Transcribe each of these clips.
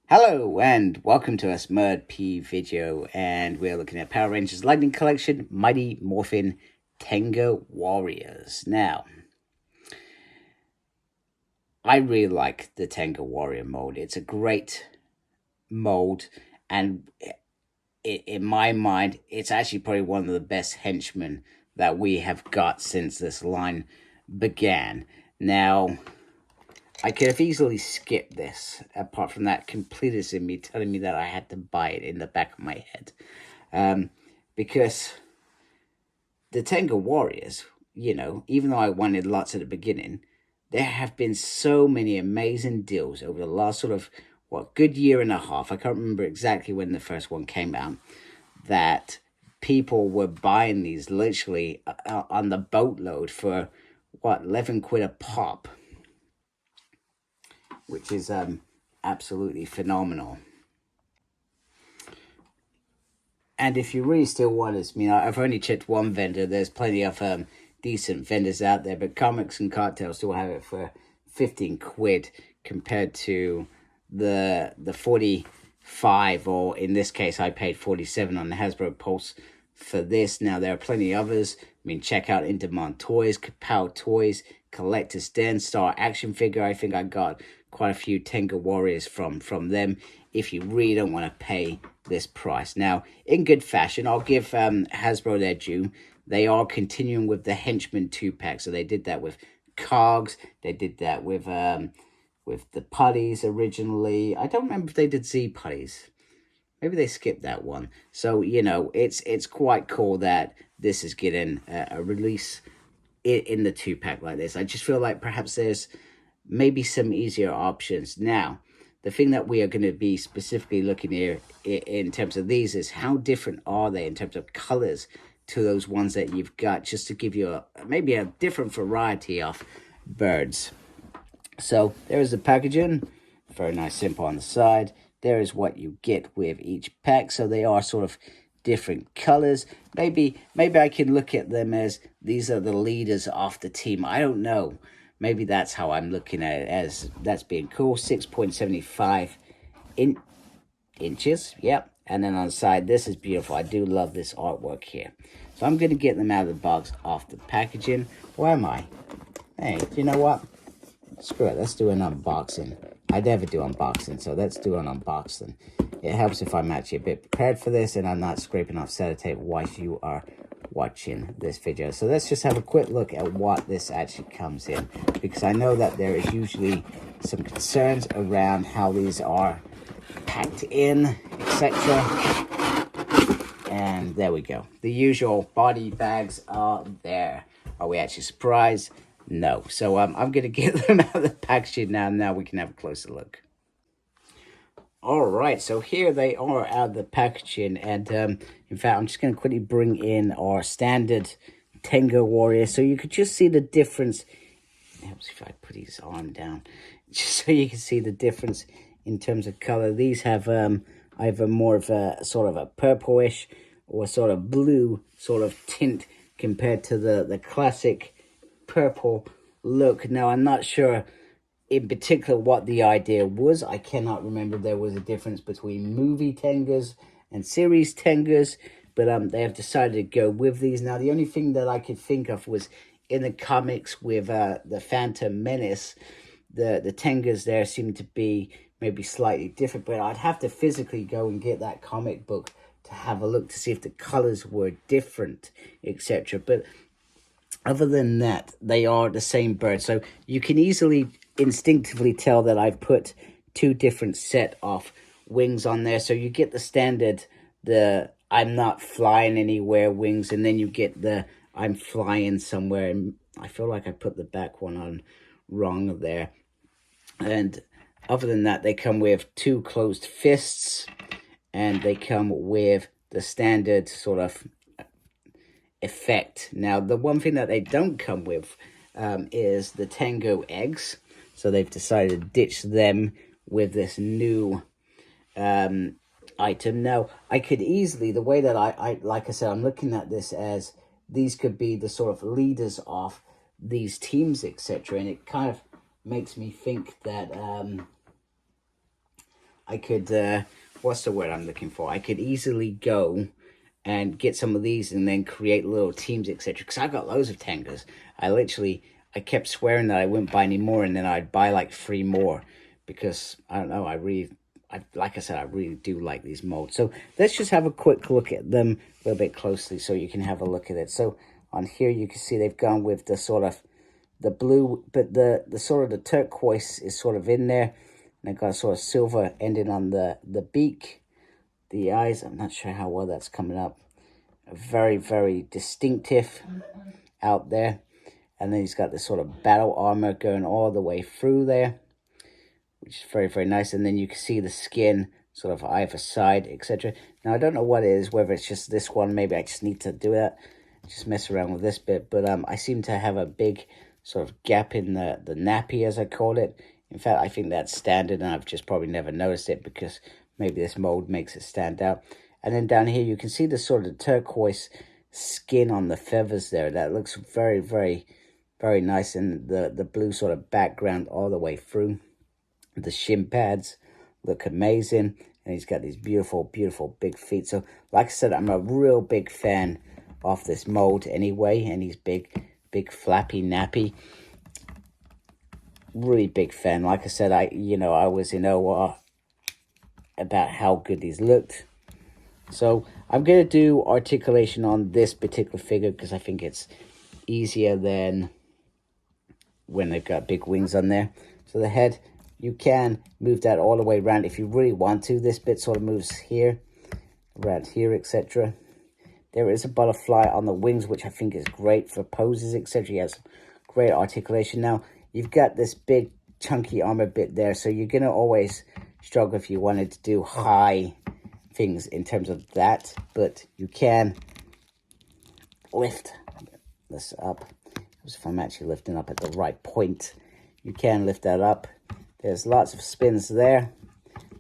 Hello and welcome to a MORPHIN video, and we're looking at Power Rangers Lightning Collection Mighty Morphin Tenga Warriors. Now, I really like the Tenga Warrior mold. It's a great mold, and in my mind, it's actually probably one of the best henchmen that we have got since this line began. Now, I could have easily skipped this, apart from that completist in me telling me that I had to buy it in the back of my head. Because the Tenga Warriors, even though I wanted lots at the beginning, there have been so many amazing deals over the last good year and a half. I can't remember exactly when the first one came out, that people were buying these literally on the boatload for, 11 quid a pop, which is absolutely phenomenal. And if you really still want it, I've only checked one vendor. There's plenty of decent vendors out there, but Comics and Cartel still have it for 15 quid compared to the 45, or in this case, I paid 47 on the Hasbro Pulse for this. Now, there are plenty of others. Check out In Demand Toys, Kapow Toys, Collector's Den, Star Action Figure. I think I got quite a few Tenga Warriors from them, if you really don't want to pay this price. Now, in good fashion, I'll give Hasbro their due. They are continuing with the Henchman 2-pack. So they did that with Cogs. They did that with the Putties originally. I don't remember if they did Z Putties. Maybe they skipped that one. So, it's quite cool that this is getting a release in the 2-pack like this. I just feel like perhaps there's maybe some easier options. Now, the thing that we are going to be specifically looking here in terms of these is how different are they in terms of colors to those ones that you've got, just to give you maybe a different variety of birds. So there's the packaging, very nice, simple on the side. There is what you get with each pack. So they are sort of different colors. Maybe I can look at them as these are the leaders of the team. I don't know. Maybe that's how I'm looking at it, as that's being cool. 6.75 inches. Yep. And then on the side, this is beautiful. I do love this artwork here. So I'm going to get them out of the box off the packaging. Where am I? Hey, you know what? Screw it. Let's do an unboxing. I never do unboxing, so let's do an unboxing. It helps if I'm actually a bit prepared for this and I'm not scraping off sellotape whilst you are watching this video. So let's just have a quick look at what this actually comes in, because I know that there is usually some concerns around how these are packed in, etc. And there we go. The usual body bags are there. Are we actually surprised? No. So I'm going to get them out of the packaging now. Now we can have a closer look. All right, so here they are out of the packaging, and in fact, I'm just going to quickly bring in our standard Tenga Warrior, so you could just see the difference. It helps if I put his arm down, just so you can see the difference in terms of color. These have either more of a sort of a purplish or sort of blue sort of tint compared to the classic purple look. Now, I'm not sure in particular what the idea was. I cannot remember if there was a difference between movie Tengas and series Tengas, but they have decided to go with these. Now, the only thing that I could think of was in the comics with the Phantom Menace, the Tengas there seem to be maybe slightly different, but I'd have to physically go and get that comic book to have a look to see if the colors were different, etc. But other than that, they are the same bird. So you can easily instinctively tell that I've put two different set of wings on there. So you get the standard, the I'm not flying anywhere wings, and then you get the I'm flying somewhere. And I feel like I put the back one on wrong there. And other than that, they come with two closed fists, and they come with the standard sort of effect. Now, the one thing that they don't come with is the Tango eggs. So they've decided to ditch them with this new item. Now, I could easily, the way that I like I said, I'm looking at this as these could be the sort of leaders of these teams, etc. And it kind of makes me think that I could, what's the word I'm looking for? I could easily go and get some of these and then create little teams, etc. Because I've got loads of Tengas. I kept swearing that I wouldn't buy any more, and then I'd buy like 3 more because I don't know. Like I said, I really do like these molds. So let's just have a quick look at them a little bit closely so you can have a look at it. So on here you can see they've gone with the sort of the blue, but the sort of the turquoise is sort of in there. And they've got a sort of silver ending on the beak. The eyes, I'm not sure how well that's coming up. Very, very distinctive out there. And then he's got this sort of battle armor going all the way through there, which is very, very nice. And then you can see the skin sort of either side, etc. Now, I don't know what it is, whether it's just this one. Maybe I just need to do that, just mess around with this bit. But I seem to have a big sort of gap in the nappy, as I call it. In fact, I think that's standard, and I've just probably never noticed it because maybe this mold makes it stand out. And then down here, you can see the sort of turquoise skin on the feathers there. That looks very, very, very nice. And the blue sort of background all the way through. The shin pads look amazing. And he's got these beautiful, beautiful big feet. So, like I said, I'm a real big fan of this mold anyway. And he's big, flappy, nappy. Really big fan. Like I said, I was in awe about how good these looked. So I'm going to do articulation on this particular figure because I think it's easier than when they've got big wings on there. So the head, you can move that all the way around if you really want to. This bit sort of moves here, around here, etc. There is a butterfly on the wings, which I think is great for poses, etc. He has great articulation. Now, you've got this big chunky armor bit there, so you're going to always struggle if you wanted to do high things in terms of that, but you can lift this up. If I'm actually lifting up at the right point, you can lift that up. There's lots of spins there,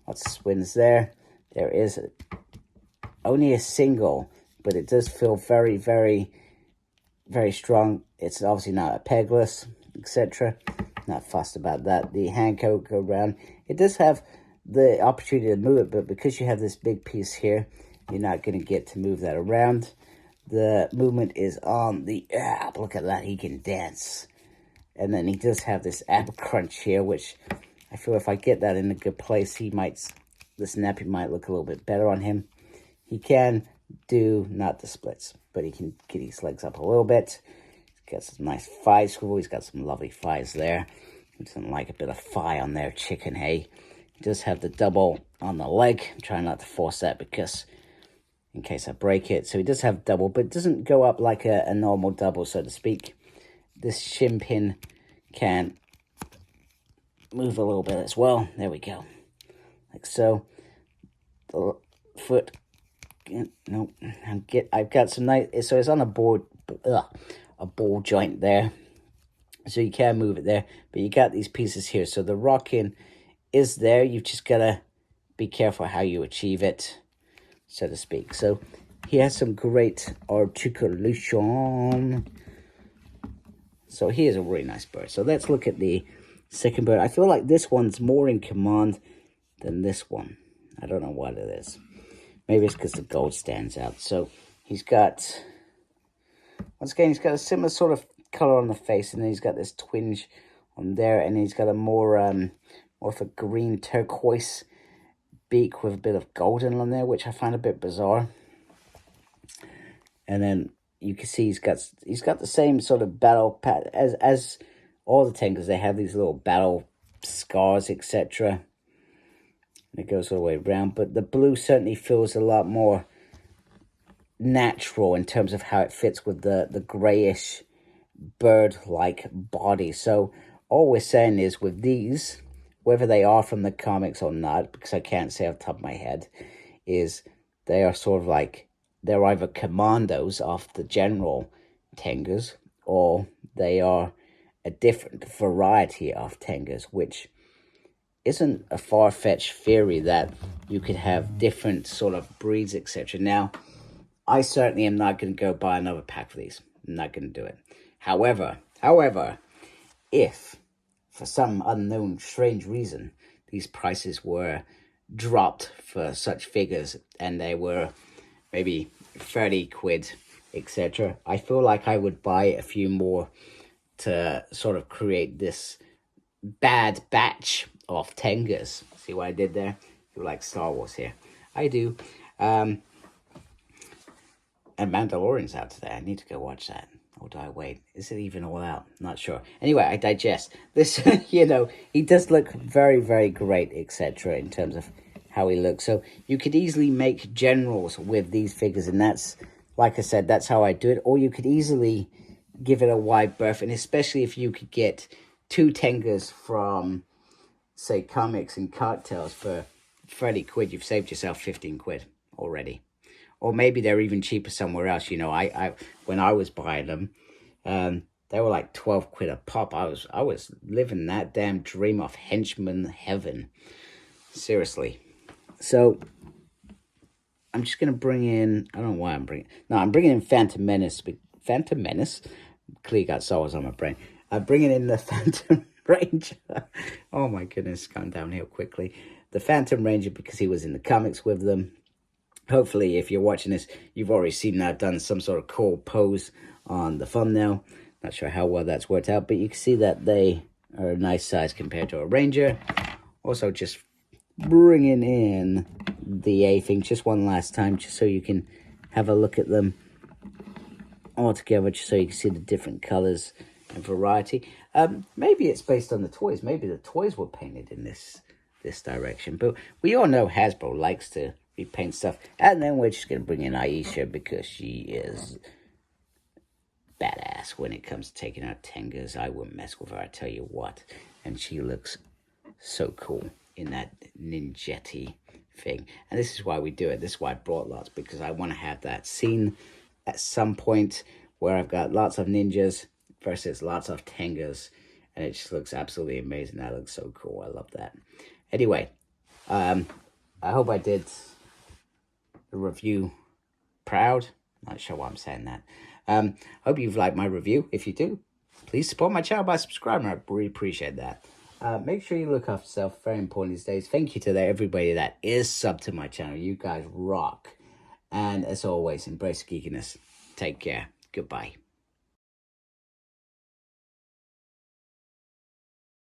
lots of spins there. There is only a single, but it does feel very, very, very strong. It's obviously not a pegless, etc. Not fussed about that. The hand go around. It does have the opportunity to move it, but because you have this big piece here, you're not going to get to move that around. The movement is on the ab. Look at that, he can dance. And then he does have this ab crunch here, which I feel if I get that in a good place, this nappy might look a little bit better on him. He can do, not the splits, but he can get his legs up a little bit. He's got some nice thigh swivel. He's got some lovely thighs there. He doesn't like a bit of thigh on there, chicken, hey. He does have the double on the leg. I'm trying not to force that because in case I break it. So he does have double, but it doesn't go up like a normal double, so to speak. This shin pin can move a little bit as well. There we go. Like so. The foot. No, I've got some nice. So it's on a ball joint there. So you can move it there, but you got these pieces here. So the rocking is there. You've just got to be careful how you achieve it, so to speak. So he has some great articulation. So he is a really nice bird. So let's look at the second bird. I feel like this one's more in command than this one. I don't know what it is. Maybe it's because the gold stands out. So he's got, once again, he's got a similar sort of color on the face, and then he's got this twinge on there, and he's got a more of a green turquoise beak with a bit of golden on there, which I find a bit bizarre. And then you can see he's got the same sort of battle pad as all the Tengas. They have these little battle scars, etc. And it goes all the way around, but the blue certainly feels a lot more natural in terms of how it fits with the grayish bird-like body. So all we're saying is with these, whether they are from the comics or not, because I can't say off the top of my head, is they are sort of like, they're either commandos of the general Tengas, or they are a different variety of Tengas, which isn't a far-fetched theory that you could have different sort of breeds, etc. Now, I certainly am not going to go buy another pack for these. I'm not going to do it. However, if for some unknown strange reason these prices were dropped for such figures, and they were maybe 30 quid, etc. I feel like I would buy a few more to sort of create this bad batch of Tengas. See what I did there? You like Star Wars here? I do. And Mandalorian's out today. I need to go watch that. Or do I wait? Is it even all out? Not sure. Anyway, I digest. This, you know, he does look very, very great, etc. in terms of how he looks. So you could easily make generals with these figures, and that's, like I said, that's how I do it. Or you could easily give it a wide berth, and especially if you could get 2 Tengas from, say, comics and cartels for 30 quid, you've saved yourself 15 quid already. Or maybe they're even cheaper somewhere else. You know, I when I was buying them, they were like 12 quid a pop. I was living that damn dream of henchman heaven. Seriously. So I'm just gonna bring in, I don't know why I'm bringing, no, I'm bringing in Phantom Menace. Phantom Menace? Clearly got Star Wars on my brain. I'm bringing in the Phantom Ranger. Oh my goodness, gone downhill quickly. The Phantom Ranger, because he was in the comics with them. Hopefully, if you're watching this, you've already seen that I've done some sort of cool pose on the thumbnail. Not sure how well that's worked out, but you can see that they are a nice size compared to a Ranger. Also, just bringing in the A-Thing just one last time, just so you can have a look at them all together, just so you can see the different colors and variety. Maybe it's based on the toys. Maybe the toys were painted in this direction. But we all know Hasbro likes to repaint stuff. And then we're just going to bring in Aisha, because she is badass when it comes to taking out Tengas. I wouldn't mess with her, I tell you what. And she looks so cool in that ninjetti thing. And this is why we do it. This is why I brought lots, because I want to have that scene at some point where I've got lots of ninjas versus lots of Tengas. And it just looks absolutely amazing. That looks so cool. I love that. Anyway, I hope I did the review proud. Not sure why I'm saying that. Hope you've liked my review. If you do, please support my channel by subscribing. I really appreciate that. Make sure you look after yourself. Very important these days. Thank you to everybody that is subbed to my channel. You guys rock. And as always, embrace geekiness. Take care. Goodbye.